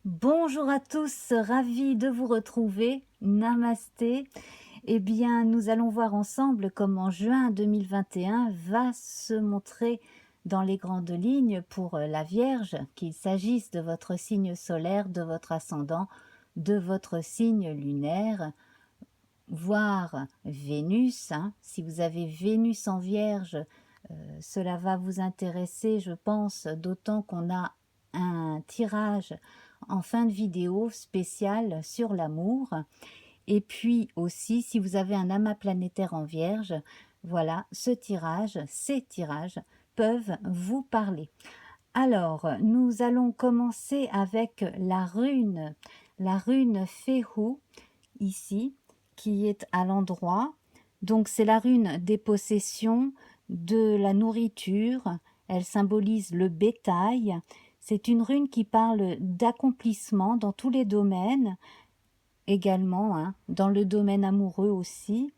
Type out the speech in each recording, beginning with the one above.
Bonjour à tous, ravi de vous retrouver. Namasté. Eh bien, nous allons voir ensemble comment juin 2021 va se montrer dans les grandes lignes pour la Vierge, qu'il s'agisse de votre signe solaire, de votre ascendant, de votre signe lunaire, voire Vénus. Si vous avez Vénus en Vierge, cela va vous intéresser, je pense, d'autant qu'on a un tirage en fin de vidéo spécial sur l'amour. Et puis aussi, si vous avez un amas planétaire en Vierge, voilà, ces tirages peuvent vous parler. Alors, nous allons commencer avec la rune Fehu, ici, qui est à l'endroit. Donc, c'est la rune des possessions, de la nourriture. Elle symbolise le bétail. C'est une rune qui parle d'accomplissement dans tous les domaines, également, dans le domaine amoureux aussi.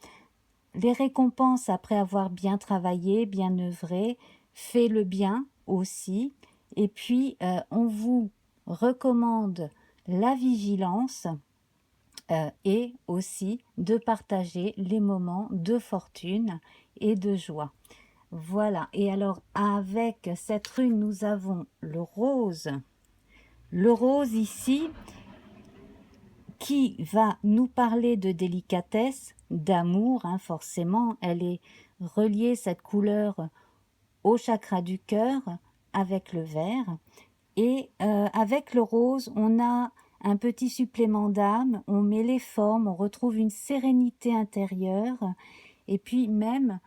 Les récompenses après avoir bien travaillé, bien œuvré, fait le bien aussi. Et puis, on vous recommande la vigilance et aussi de partager les moments de fortune et de joie. Voilà, et alors avec cette rune, nous avons le rose. Le rose ici, qui va nous parler de délicatesse, d'amour, forcément, elle est reliée, cette couleur, au chakra du cœur, avec le vert. Et avec le rose, on a un petit supplément d'âme, on met les formes, on retrouve une sérénité intérieure, et puis même,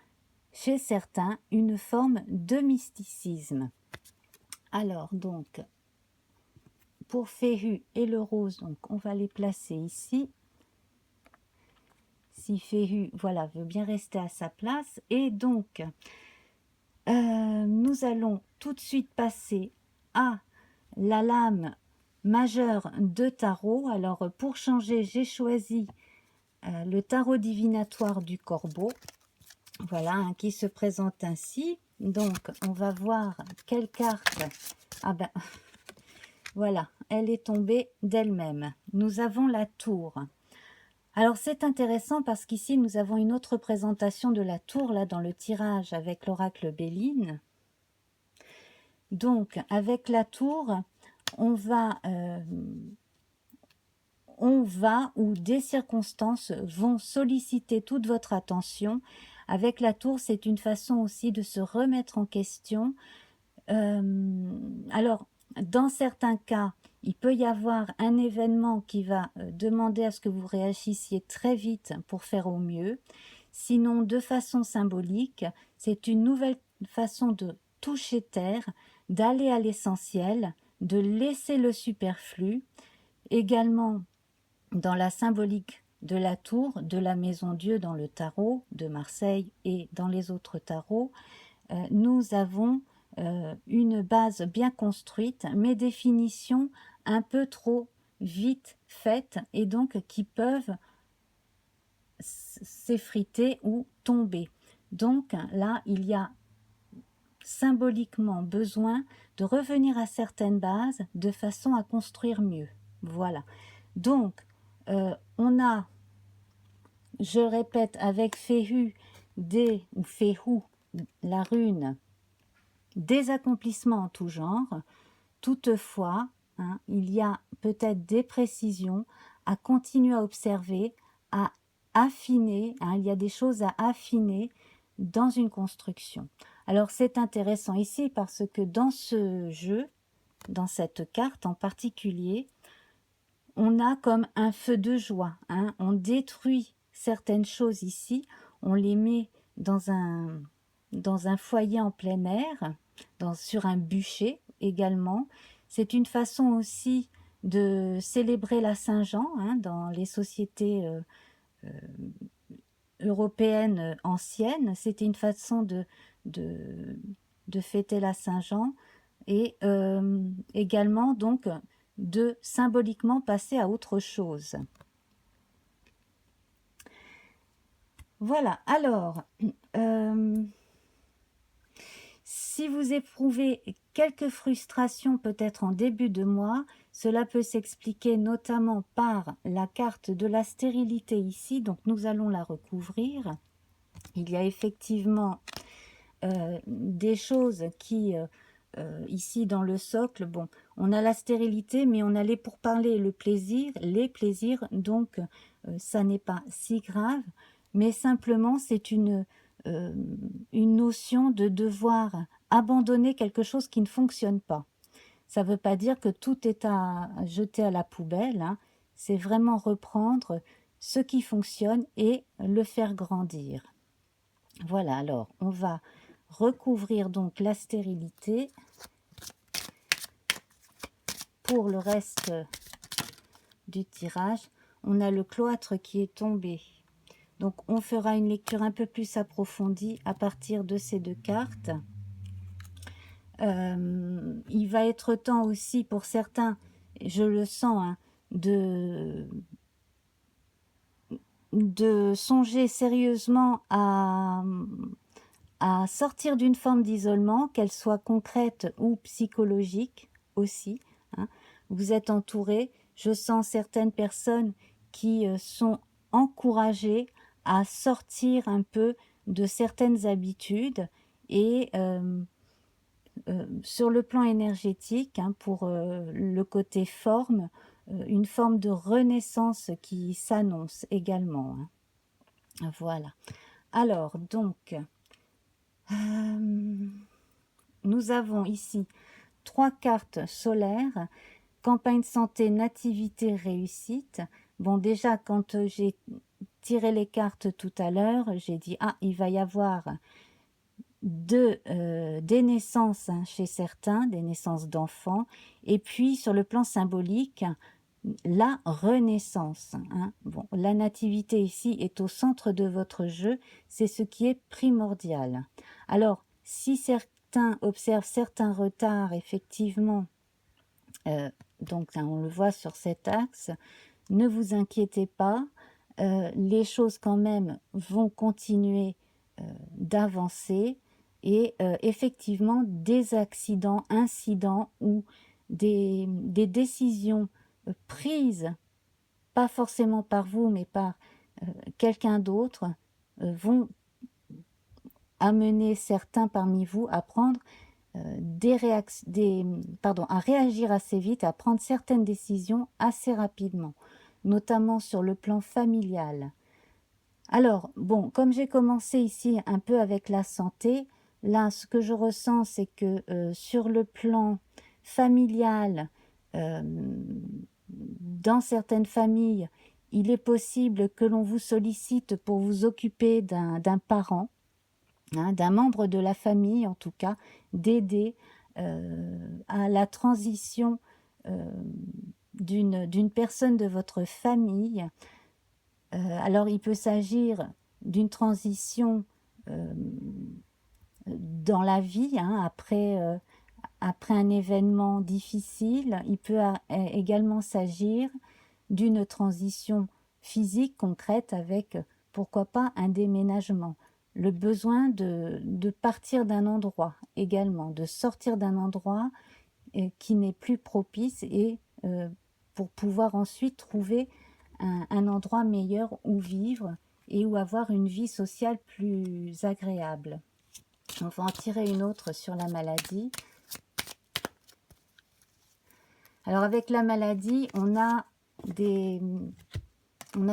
chez certains, une forme de mysticisme. Alors donc, pour Fehu et le rose, donc on va les placer ici. Si Fehu, voilà, veut bien rester à sa place. Et donc, nous allons tout de suite passer à la lame majeure de tarot. Alors, pour changer, j'ai choisi le tarot divinatoire du corbeau. Voilà, qui se présente ainsi. Donc, on va voir quelle carte. Ah ben, voilà, elle est tombée d'elle-même. Nous avons la tour. Alors c'est intéressant parce qu'ici nous avons une autre présentation de la tour là dans le tirage avec l'oracle Béline. Donc avec la tour, on va ou des circonstances vont solliciter toute votre attention. Avec la tour, c'est une façon aussi de se remettre en question. Alors, dans certains cas, il peut y avoir un événement qui va demander à ce que vous réagissiez très vite pour faire au mieux. Sinon, de façon symbolique, c'est une nouvelle façon de toucher terre, d'aller à l'essentiel, de laisser le superflu. Également, dans la symbolique de la tour, de la maison Dieu dans le tarot de Marseille et dans les autres tarots, nous avons une base bien construite, mais des finitions un peu trop vite faites et donc qui peuvent s'effriter ou tomber. Donc là, il y a symboliquement besoin de revenir à certaines bases de façon à construire mieux. Voilà. Donc, on a, je répète, avec Fehu, ou Fehu, la rune, des accomplissements en tout genre. Toutefois, il y a peut-être des précisions à continuer à observer, à affiner. Il y a des choses à affiner dans une construction. Alors c'est intéressant ici parce que dans ce jeu, dans cette carte en particulier, on a comme un feu de joie. On détruit certaines choses ici, on les met dans un foyer en plein air, sur un bûcher également. C'est une façon aussi de célébrer la Saint-Jean dans les sociétés européennes anciennes. C'était une façon de fêter la Saint-Jean et également donc de symboliquement passer à autre chose. Voilà, alors, si vous éprouvez quelques frustrations peut-être en début de mois. Cela peut s'expliquer notamment par la carte de la stérilité ici, donc nous allons la recouvrir. Il y a effectivement des choses qui, ici dans le socle, bon, on a la stérilité, mais on a les pourparlers et le plaisir, les plaisirs, donc ça n'est pas si grave, mais simplement c'est une notion de devoir abandonner quelque chose qui ne fonctionne pas. Ça ne veut pas dire que tout est à jeter à la poubelle, hein. C'est vraiment reprendre ce qui fonctionne et le faire grandir. Voilà, alors on va recouvrir donc la stérilité pour le reste du tirage. On a le cloître qui est tombé. Donc on fera une lecture un peu plus approfondie à partir de ces deux cartes. Il va être temps aussi pour certains, je le sens, hein, de songer sérieusement à sortir d'une forme d'isolement, qu'elle soit concrète ou psychologique aussi, hein. Vous êtes entouré, je sens certaines personnes qui sont encouragées à sortir un peu de certaines habitudes et sur le plan énergétique, hein, pour le côté forme, une forme de renaissance qui s'annonce également, hein. Voilà. Alors, donc, nous avons ici 3 cartes solaires, campagne santé, nativité, réussite. Bon, déjà, quand j'ai tiré les cartes tout à l'heure, j'ai dit, ah, il va y avoir des naissances, hein, chez certains, des naissances d'enfants, et puis sur le plan symbolique, la renaissance, hein. Bon, la nativité ici est au centre de votre jeu, c'est ce qui est primordial. Alors, si certains observent certains retards, effectivement, donc là, on le voit sur cet axe, ne vous inquiétez pas, les choses quand même vont continuer d'avancer et effectivement des accidents, incidents ou des décisions prises, pas forcément par vous mais par quelqu'un d'autre, vont amener certains parmi vous à prendre à réagir assez vite, à prendre certaines décisions assez rapidement, notamment sur le plan familial. Alors, bon, comme j'ai commencé ici un peu avec la santé, là, ce que je ressens, c'est que sur le plan familial, euh, dans certaines familles, il est possible que l'on vous sollicite pour vous occuper d'un parent, hein, d'un membre de la famille en tout cas, d'aider à la transition d'une personne de votre famille. Alors il peut s'agir d'une transition dans la vie, hein, après un événement difficile. Il peut également s'agir d'une transition physique concrète avec, pourquoi pas, un déménagement. Le besoin de partir d'un endroit également, de sortir d'un endroit qui n'est plus propice et pour pouvoir ensuite trouver un endroit meilleur où vivre et où avoir une vie sociale plus agréable. On va en tirer une autre sur la maladie. Alors avec la maladie, on a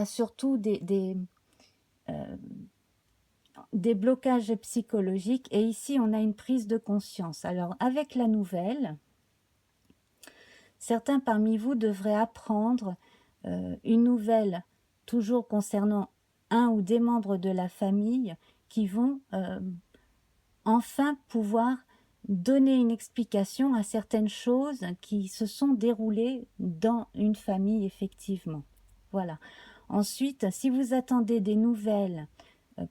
surtout des blocages psychologiques et ici on a une prise de conscience. Alors avec la nouvelle, certains parmi vous devraient apprendre une nouvelle toujours concernant un ou des membres de la famille qui vont enfin pouvoir donner une explication à certaines choses qui se sont déroulées dans une famille effectivement. Voilà. Ensuite, si vous attendez des nouvelles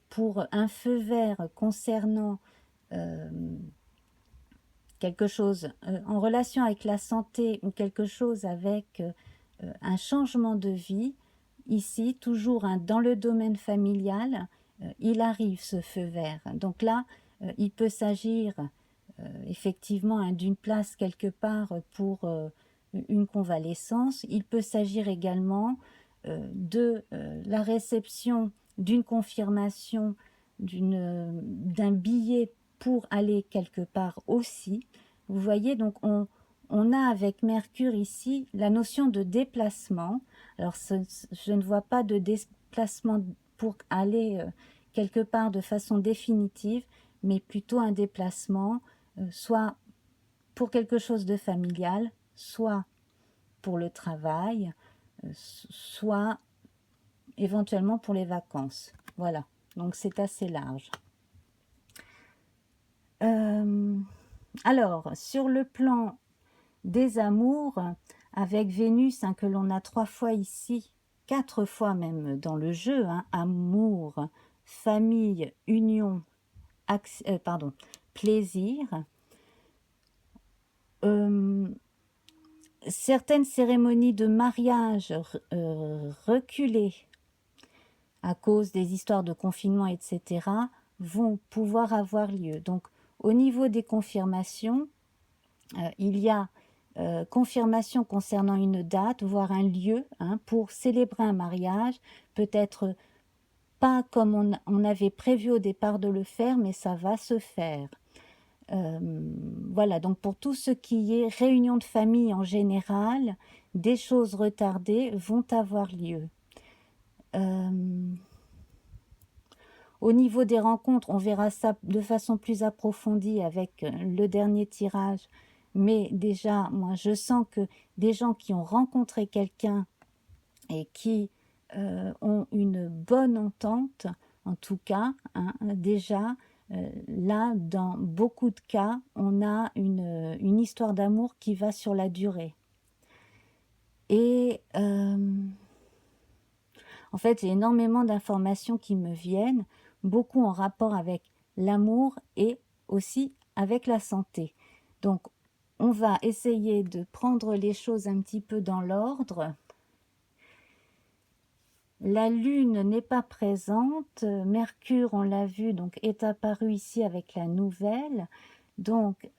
pour un feu vert concernant quelque chose en relation avec la santé ou quelque chose avec un changement de vie, ici, toujours dans le domaine familial, il arrive ce feu vert. Donc là, il peut s'agir effectivement d'une place quelque part pour une convalescence. Il peut s'agir également de la réception d'une confirmation d'un billet pour aller quelque part aussi. Vous voyez, donc on a avec Mercure ici la notion de déplacement. Alors je ne vois pas de déplacement pour aller quelque part de façon définitive, mais plutôt un déplacement, soit pour quelque chose de familial, soit pour le travail, soit éventuellement pour les vacances. Voilà, donc c'est assez large. Alors, sur le plan des amours, avec Vénus, que l'on a 3 fois ici, 4 fois même dans le jeu, amour, famille, union, plaisir. Certaines cérémonies de mariage reculées à cause des histoires de confinement, etc., vont pouvoir avoir lieu. Donc, au niveau des confirmations, il y a confirmation concernant une date, voire un lieu, pour célébrer un mariage, peut-être pas comme on avait prévu au départ de le faire, mais ça va se faire. Voilà, donc pour tout ce qui est réunion de famille en général, des choses retardées vont avoir lieu. Au niveau des rencontres, on verra ça de façon plus approfondie avec le dernier tirage. Mais déjà, moi, je sens que des gens qui ont rencontré quelqu'un et qui ont une bonne entente, en tout cas, déjà, là, dans beaucoup de cas, on a une histoire d'amour qui va sur la durée. Et en fait, j'ai énormément d'informations qui me viennent, beaucoup en rapport avec l'amour et aussi avec la santé. Donc, on va essayer de prendre les choses un petit peu dans l'ordre. La Lune n'est pas présente. Mercure, on l'a vu, donc est apparu ici avec la nouvelle. Donc,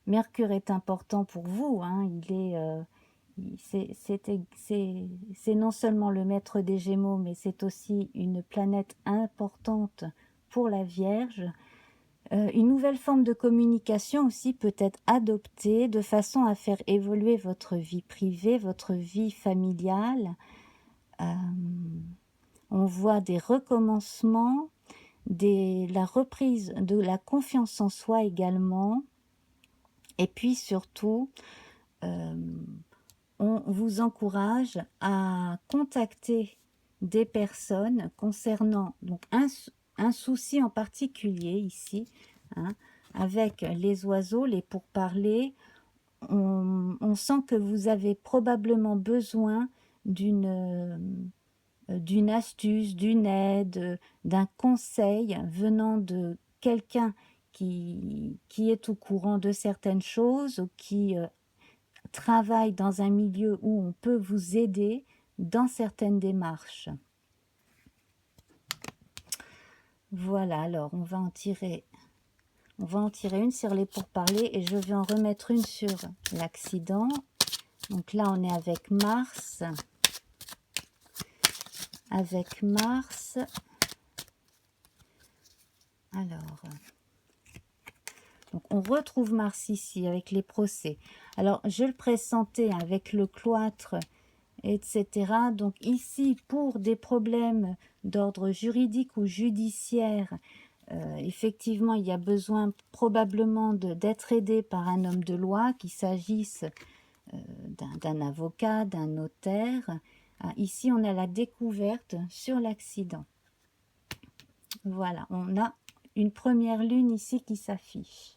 Mercure est important pour vous. C'est non seulement le maître des Gémeaux, mais c'est aussi une planète importante pour la Vierge. Une nouvelle forme de communication aussi peut être adoptée de façon à faire évoluer votre vie privée, votre vie familiale. On voit des recommencements, la reprise de la confiance en soi également. Et puis surtout, on vous encourage à contacter des personnes concernant donc un souci en particulier ici, avec les oiseaux, les pourparlers. On sent que vous avez probablement besoin d'une astuce, d'une aide, d'un conseil venant de quelqu'un qui est au courant de certaines choses ou qui travaille dans un milieu où on peut vous aider dans certaines démarches. Voilà, alors on va en tirer une sur les pourparlers et je vais en remettre une sur l'accident. Donc là, on est avec Mars. Alors, donc on retrouve Mars ici avec les procès. Alors, je le pressentais avec le cloître, etc. Donc ici, pour des problèmes d'ordre juridique ou judiciaire, effectivement, il y a besoin probablement d'être aidé par un homme de loi, qu'il s'agisse d'un avocat, d'un notaire. Ici, on a la découverte sur l'accident. Voilà, on a une première lune ici qui s'affiche.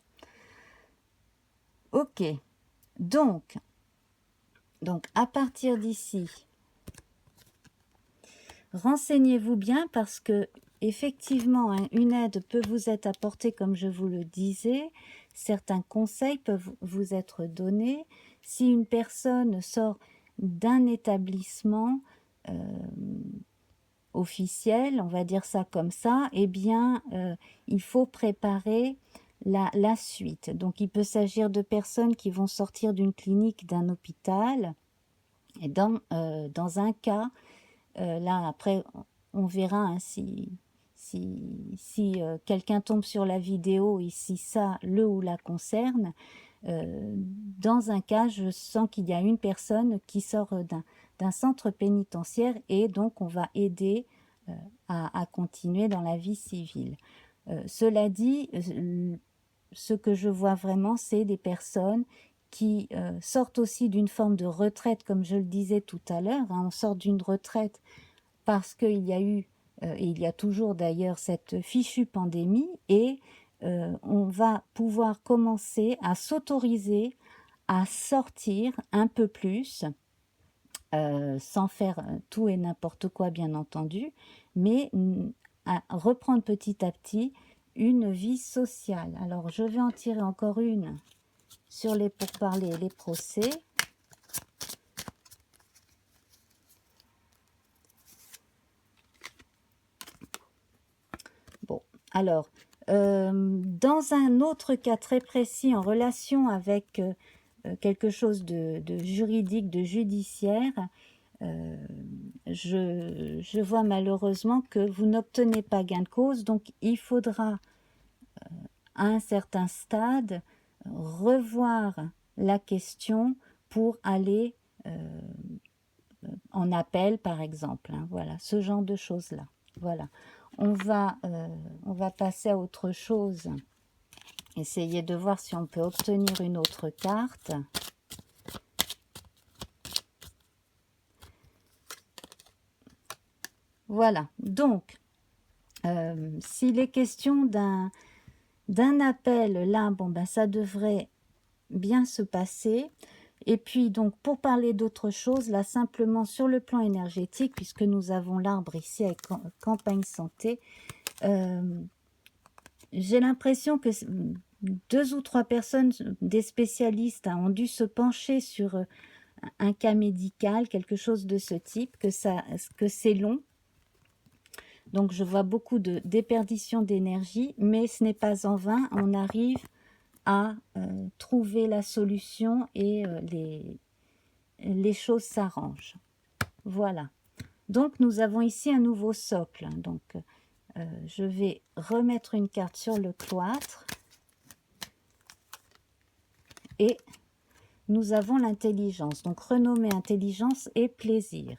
Ok, donc à partir d'ici, renseignez-vous bien parce que effectivement, une aide peut vous être apportée comme je vous le disais. Certains conseils peuvent vous être donnés. Si une personne sort d'un établissement, officielle, on va dire ça comme ça, eh bien, il faut préparer la suite. Donc, il peut s'agir de personnes qui vont sortir d'une clinique, d'un hôpital. Et dans un cas, là, après, on verra hein, si quelqu'un tombe sur la vidéo et si ça le ou la concerne. Dans un cas, je sens qu'il y a une personne qui sort d'un centre pénitentiaire et donc on va aider à continuer dans la vie civile. Cela dit, ce que je vois vraiment, c'est des personnes qui sortent aussi d'une forme de retraite, comme je le disais tout à l'heure. Hein, on sort d'une retraite parce qu'il y a eu, et il y a toujours d'ailleurs, cette fichue pandémie, et on va pouvoir commencer à s'autoriser à sortir un peu plus, sans faire tout et n'importe quoi bien entendu, mais à reprendre petit à petit une vie sociale. Alors je vais en tirer encore une sur les pourparlers et les procès. Bon, alors, dans un autre cas très précis en relation avec quelque chose de juridique, de judiciaire, je vois malheureusement que vous n'obtenez pas gain de cause, donc il faudra à un certain stade revoir la question pour aller en appel par exemple, hein, voilà, ce genre de choses-là. Voilà, on va passer à autre chose. Essayez de voir si on peut obtenir une autre carte. Voilà, donc, s'il est question d'un appel, là, bon, ben, ça devrait bien se passer. Et puis, donc, pour parler d'autre chose, là, simplement sur le plan énergétique, puisque nous avons l'arbre ici avec Campagne Santé, j'ai l'impression que 2 ou 3 personnes, des spécialistes, hein, ont dû se pencher sur un cas médical, quelque chose de ce type, que c'est long. Donc je vois beaucoup de déperdition d'énergie, mais ce n'est pas en vain, on arrive à trouver la solution et les choses s'arrangent. Voilà. Donc nous avons ici un nouveau socle. Donc je vais remettre une carte sur le cloître. Et nous avons l'intelligence. Donc renommer intelligence et plaisir.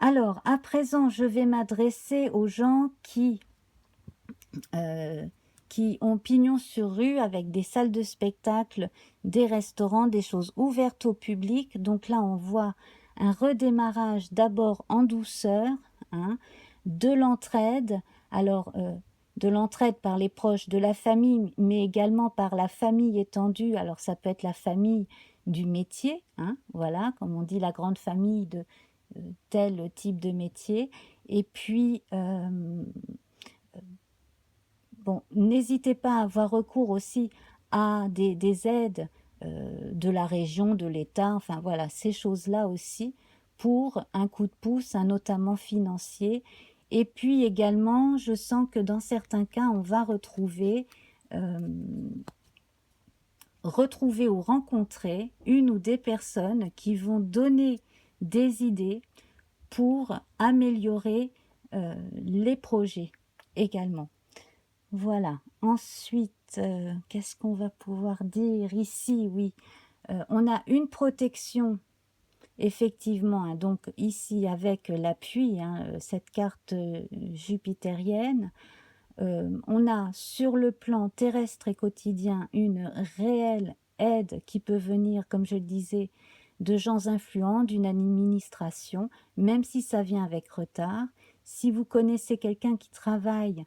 Alors, à présent, je vais m'adresser aux gens qui ont pignon sur rue avec des salles de spectacle, des restaurants, des choses ouvertes au public. Donc là, on voit un redémarrage d'abord en douceur, hein, de l'entraide. Alors, de l'entraide par les proches de la famille, mais également par la famille étendue. Alors, ça peut être la famille du métier, hein, voilà, comme on dit, la grande famille de tel type de métier. Et puis, bon, n'hésitez pas à avoir recours aussi à des aides de la région, de l'État, enfin voilà, ces choses-là aussi, pour un coup de pouce, hein, notamment financier. Et puis également, je sens que dans certains cas, on va retrouver ou rencontrer une ou des personnes qui vont donner des idées pour améliorer les projets également. Voilà. Ensuite, qu'est-ce qu'on va pouvoir dire ici? Oui, on a une protection, effectivement, hein, donc ici avec l'appui, hein, cette carte jupitérienne. On a sur le plan terrestre et quotidien une réelle aide qui peut venir, comme je le disais, de gens influents, d'une administration, même si ça vient avec retard. Si vous connaissez quelqu'un qui travaille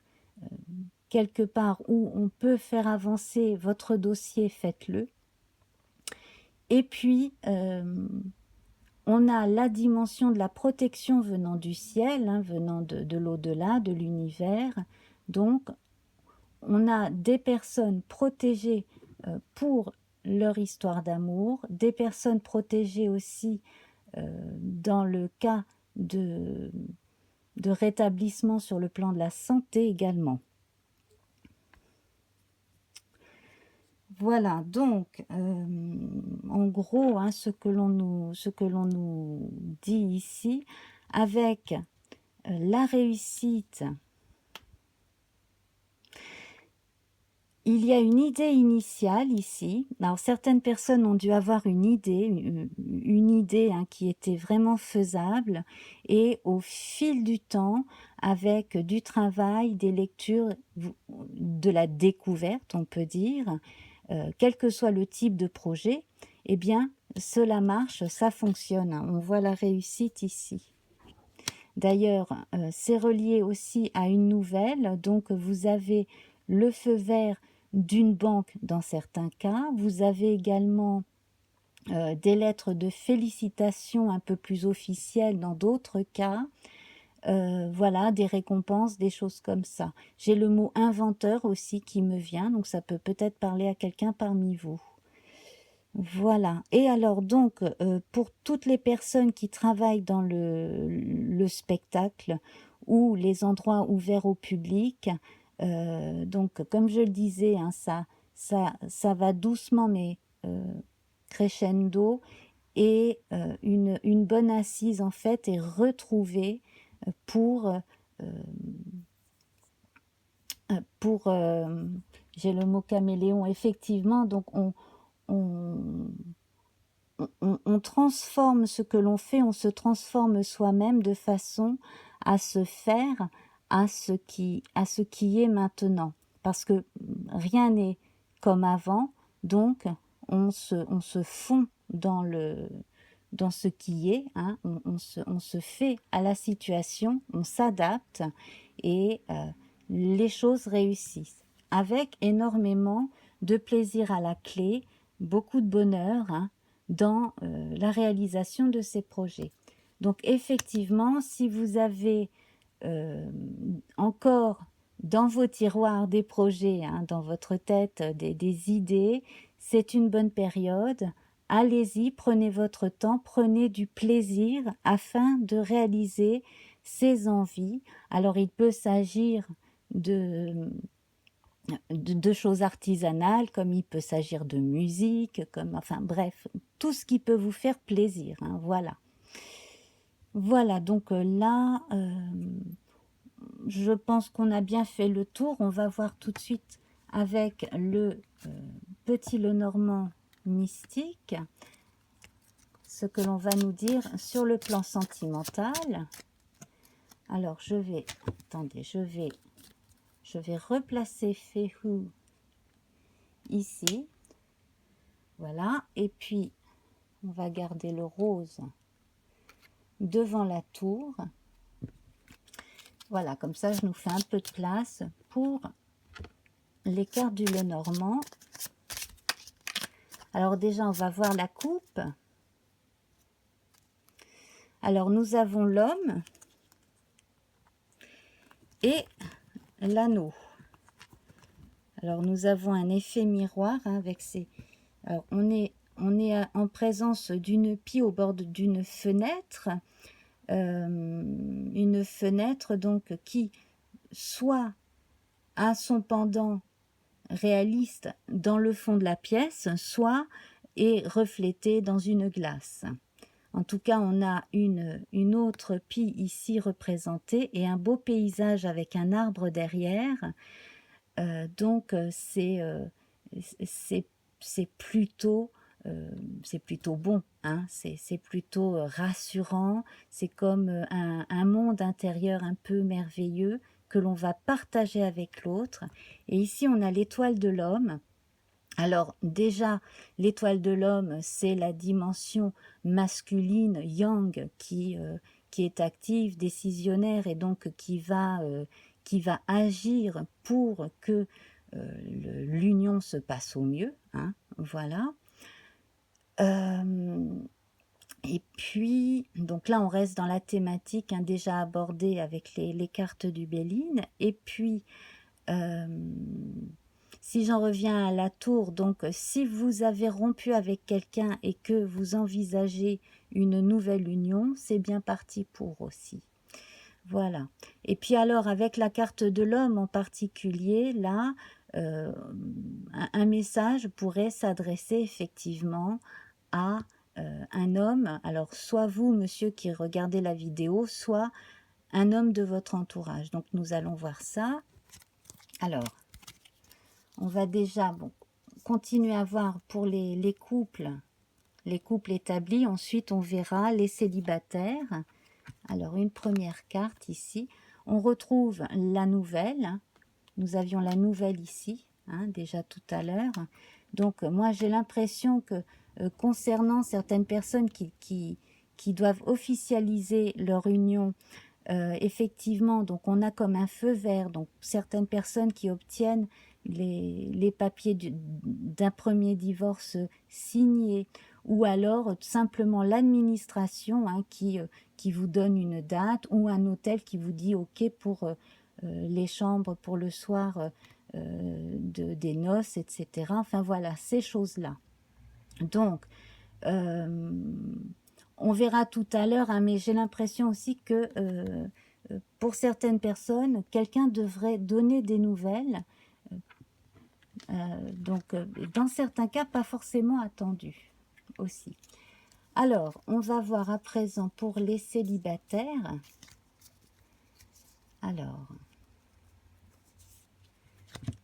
quelque part où on peut faire avancer votre dossier, faites-le. Et puis, on a la dimension de la protection venant du ciel, hein, venant de l'au-delà, de l'univers. Donc, on a des personnes protégées pour leur histoire d'amour, des personnes protégées aussi dans le cas de rétablissement sur le plan de la santé également. Voilà, donc, en gros, hein, ce que l'on nous dit ici, avec la réussite, il y a une idée initiale ici. Alors, certaines personnes ont dû avoir une idée hein, qui était vraiment faisable. Et au fil du temps, avec du travail, des lectures, de la découverte, on peut dire, quel que soit le type de projet, eh bien, cela marche, ça fonctionne. On voit la réussite ici. D'ailleurs, c'est relié aussi à une nouvelle. Donc, vous avez le feu vert d'une banque dans certains cas. Vous avez également des lettres de félicitations un peu plus officielles dans d'autres cas. Voilà, des récompenses, des choses comme ça. J'ai le mot inventeur aussi qui me vient, donc ça peut peut-être parler à quelqu'un parmi vous. Voilà. Et alors donc, pour toutes les personnes qui travaillent dans le spectacle ou les endroits ouverts au public, donc comme je le disais, hein, ça va doucement mais crescendo et une bonne assise en fait est retrouvée pour, j'ai le mot caméléon, effectivement, donc on transforme ce que l'on fait, on se transforme soi-même de façon à se faire à ce qui est maintenant. Parce que rien n'est comme avant, donc on se fond dans ce qui est, hein, on se fait à la situation, on s'adapte et les choses réussissent. Avec énormément de plaisir à la clé, beaucoup de bonheur hein, dans la réalisation de ces projets. Donc effectivement, si vous avez encore dans vos tiroirs des projets, hein, dans votre tête des idées, c'est une bonne période. Allez-y, prenez votre temps, prenez du plaisir afin de réaliser ces envies. Alors il peut s'agir de choses artisanales, comme il peut s'agir de musique, comme, enfin bref, tout ce qui peut vous faire plaisir, hein, voilà. Voilà, donc là, je pense qu'on a bien fait le tour. On va voir tout de suite avec le petit Lenormand mystique, ce que l'on va nous dire sur le plan sentimental. Alors, attendez, je vais replacer Féhou ici. Voilà, et puis on va garder le rose devant la tour. Voilà, comme ça je nous fais un peu de place pour les cartes du Lenormand. Alors déjà on va voir la coupe. Alors nous avons l'homme et l'anneau. Alors nous avons un effet miroir hein, avec ces... Alors on est en présence d'une pie au bord d'une fenêtre. Une fenêtre donc qui soit a son pendant réaliste dans le fond de la pièce, soit est reflétée dans une glace. En tout cas, on a une autre pie ici représentée et un beau paysage avec un arbre derrière. Donc c'est plutôt bon, hein, c'est plutôt rassurant, c'est comme un monde intérieur un peu merveilleux que l'on va partager avec l'autre. Et ici on a l'étoile de l'homme. Alors déjà, l'étoile de l'homme, c'est la dimension masculine, yang, qui est active, décisionnaire et donc qui va agir pour que l'union se passe au mieux, hein, voilà. Et puis, donc là, on reste dans la thématique hein, déjà abordée avec les cartes du Béline. Et puis, si j'en reviens à la tour, donc si vous avez rompu avec quelqu'un et que vous envisagez une nouvelle union, c'est bien parti pour aussi. Voilà. Et puis alors, avec la carte de l'homme en particulier, là, euh, un message pourrait s'adresser effectivement à un homme. Alors, soit vous, monsieur, qui regardez la vidéo, soit un homme de votre entourage. Donc, nous allons voir ça. Alors, on va déjà continuer à voir pour les couples établis. Ensuite, on verra les célibataires. Alors, une première carte ici. On retrouve la nouvelle. Nous avions la nouvelle ici, hein, déjà tout à l'heure. Donc, moi, j'ai l'impression que concernant certaines personnes qui doivent officialiser leur union, effectivement, donc on a comme un feu vert. Donc, certaines personnes qui obtiennent les papiers d'un premier divorce signé, ou alors simplement l'administration, hein, qui vous donne une date, ou un hôtel qui vous dit OK pour les chambres pour le soir des noces, etc. Enfin voilà, ces choses-là. Donc, on verra tout à l'heure, hein, mais j'ai l'impression aussi que pour certaines personnes, quelqu'un devrait donner des nouvelles. Donc, dans certains cas, pas forcément attendu aussi. Alors, on va voir à présent pour les célibataires. Alors,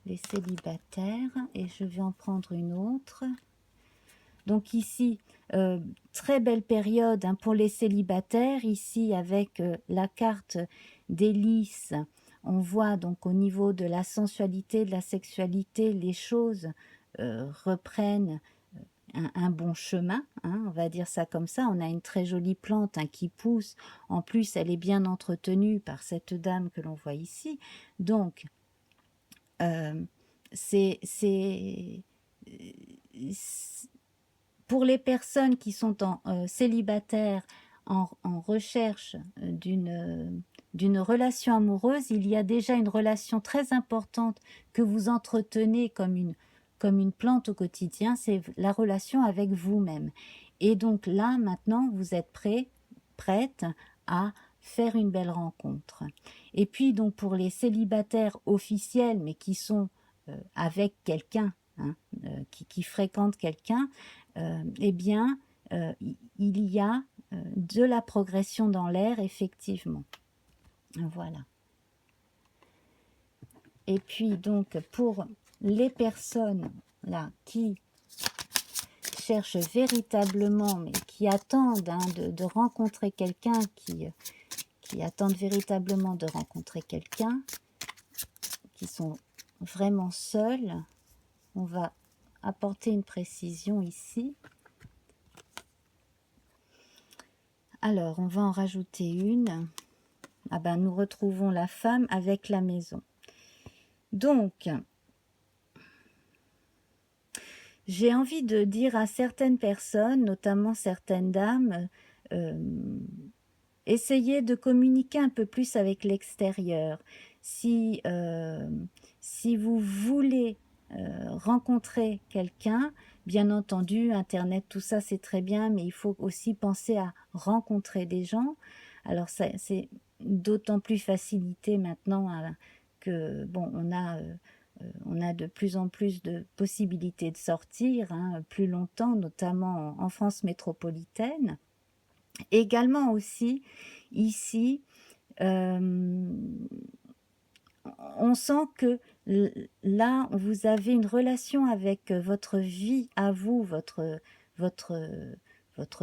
les célibataires, et je vais en prendre une autre. Donc ici, très belle période, hein, pour les célibataires. Ici, avec la carte des lys, on voit donc au niveau de la sensualité, de la sexualité, les choses reprennent un bon chemin, hein, on va dire ça comme ça. On a une très jolie plante, hein, qui pousse. En plus, elle est bien entretenue par cette dame que l'on voit ici. Donc, c'est pour les personnes qui sont célibataires, en recherche d'une relation amoureuse. Il y a déjà une relation très importante que vous entretenez comme une plante au quotidien, c'est la relation avec vous-même. Et donc là, maintenant, vous êtes prête à faire une belle rencontre. Et puis, donc, pour les célibataires officiels, mais qui sont avec quelqu'un, hein, qui fréquentent quelqu'un, eh bien, il y a de la progression dans l'air, effectivement. Voilà. Et puis, donc, pour les personnes là qui cherchent véritablement, mais qui attendent, hein, de rencontrer quelqu'un, qui attendent véritablement de rencontrer quelqu'un, qui sont vraiment seuls, on va apporter une précision ici. Alors, on va en rajouter une. Ah ben, nous retrouvons la femme avec la maison. Donc, j'ai envie de dire à certaines personnes, notamment certaines dames, essayez de communiquer un peu plus avec l'extérieur. Si vous voulez rencontrer quelqu'un, bien entendu, Internet, tout ça, c'est très bien, mais il faut aussi penser à rencontrer des gens. Alors, c'est d'autant plus facilité maintenant, que, bon, on a de plus en plus de possibilités de sortir, hein, plus longtemps, notamment en France métropolitaine. Également aussi, ici, on sent que là, vous avez une relation avec votre vie à vous, votre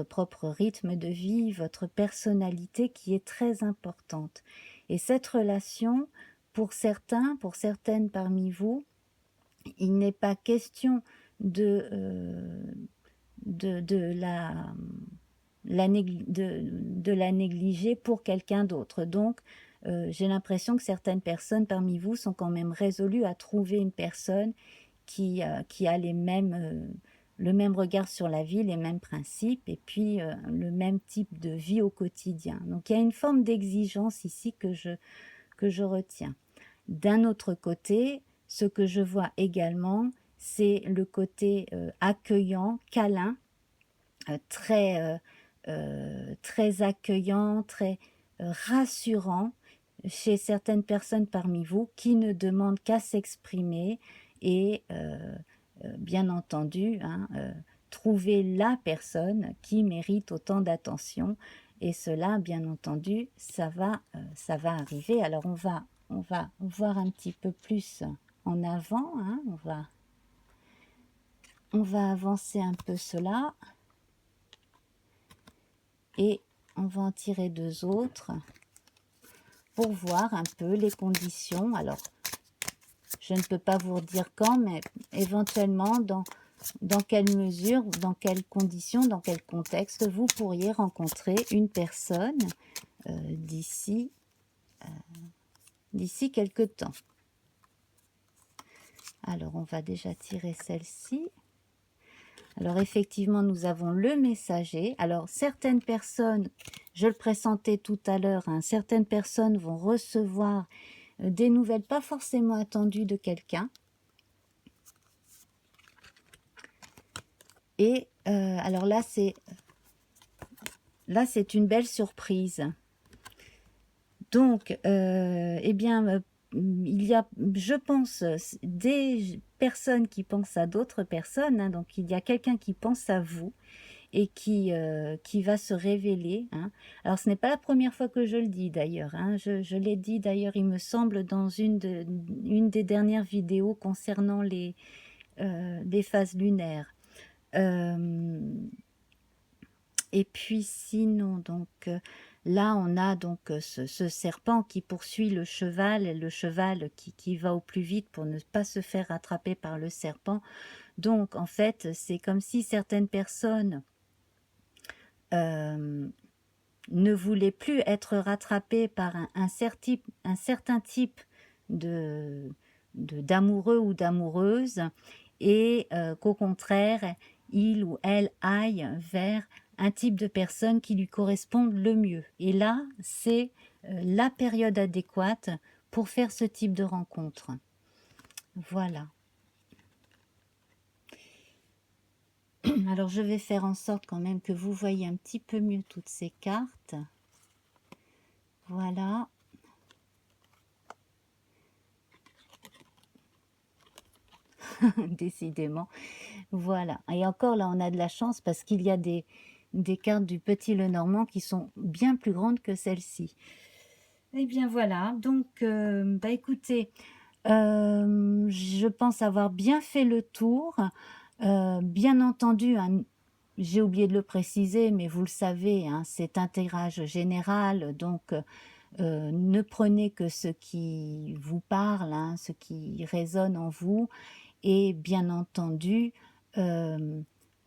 propre rythme de vie, votre personnalité qui est très importante. Et cette relation, pour certains, pour certaines parmi vous, il n'est pas question de la négliger pour quelqu'un d'autre. Donc, j'ai l'impression que certaines personnes parmi vous sont quand même résolues à trouver une personne qui a le même regard sur la vie, les mêmes principes, et puis le même type de vie au quotidien. Donc il y a une forme d'exigence ici que je retiens. D'un autre côté, ce que je vois également, c'est le côté accueillant, câlin, très accueillant, très rassurant, chez certaines personnes parmi vous qui ne demandent qu'à s'exprimer et bien entendu, hein, trouver la personne qui mérite autant d'attention. Et cela, bien entendu, ça va arriver. Alors on va voir un petit peu plus en avant, hein, on va avancer un peu cela et on va en tirer deux autres pour voir un peu les conditions. Alors, je ne peux pas vous dire quand, mais éventuellement dans quelle mesure, dans quelles conditions, dans quel contexte vous pourriez rencontrer une personne d'ici quelque temps. Alors, on va déjà tirer celle-ci. Alors, effectivement, nous avons le messager. Alors, certaines personnes, je le pressentais tout à l'heure, hein, certaines personnes vont recevoir des nouvelles pas forcément attendues de quelqu'un. Et alors là, c'est une belle surprise. Donc, eh bien, il y a, je pense, des personnes qui pensent à d'autres personnes. Hein, donc, il y a quelqu'un qui pense à vous et qui va se révéler. Hein. Alors, ce n'est pas la première fois que je le dis d'ailleurs. Hein. Je l'ai dit d'ailleurs, il me semble, dans une des dernières vidéos concernant les phases lunaires. Et puis sinon, donc là on a donc ce serpent qui poursuit le cheval, et le cheval qui va au plus vite pour ne pas se faire rattraper par le serpent. Donc en fait, c'est comme si certaines personnes ne voulaient plus être rattrapées par un certain type d'amoureux ou d'amoureuses, et qu'au contraire, il ou elle aille vers un type de personne qui lui corresponde le mieux. Et là, c'est la période adéquate pour faire ce type de rencontre. Voilà. Alors, je vais faire en sorte quand même que vous voyez un petit peu mieux toutes ces cartes. Voilà. Décidément. Voilà. Et encore, là, on a de la chance parce qu'il y a des cartes du Petit Lenormand qui sont bien plus grandes que celle-ci. Eh bien, voilà. Donc, bah, écoutez, je pense avoir bien fait le tour. Bien entendu, hein, j'ai oublié de le préciser, mais vous le savez, hein, c'est un tirage général, donc ne prenez que ce qui vous parle, hein, ce qui résonne en vous, et bien entendu,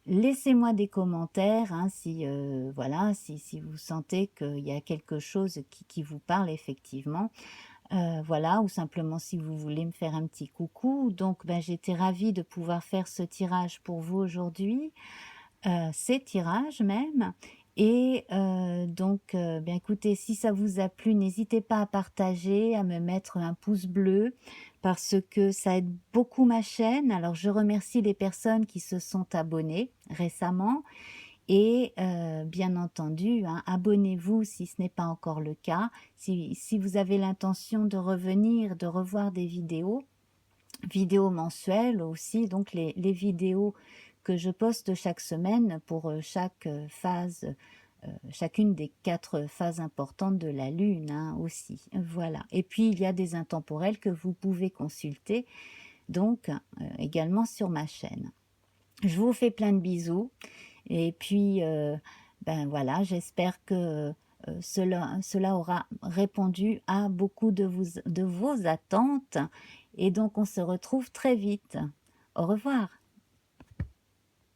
laissez-moi des commentaires, hein, si, voilà, si vous sentez qu'il y a quelque chose qui vous parle effectivement. Voilà, ou simplement si vous voulez me faire un petit coucou. Donc, ben, j'étais ravie de pouvoir faire ce tirage pour vous aujourd'hui, ces tirages même. Et donc, bien écoutez, si ça vous a plu, n'hésitez pas à partager, à me mettre un pouce bleu, parce que ça aide beaucoup ma chaîne. Alors, je remercie les personnes qui se sont abonnées récemment. Et bien entendu, hein, abonnez-vous si ce n'est pas encore le cas. Si vous avez l'intention de revenir, de revoir des vidéos mensuelles aussi, donc les vidéos que je poste chaque semaine pour chaque phase, chacune des 4 phases importantes de la Lune, hein, aussi. Voilà. Et puis, il y a des intemporels que vous pouvez consulter, donc également sur ma chaîne. Je vous fais plein de bisous. Et puis, ben voilà, j'espère que cela aura répondu à beaucoup de vos attentes. Et donc, on se retrouve très vite. Au revoir.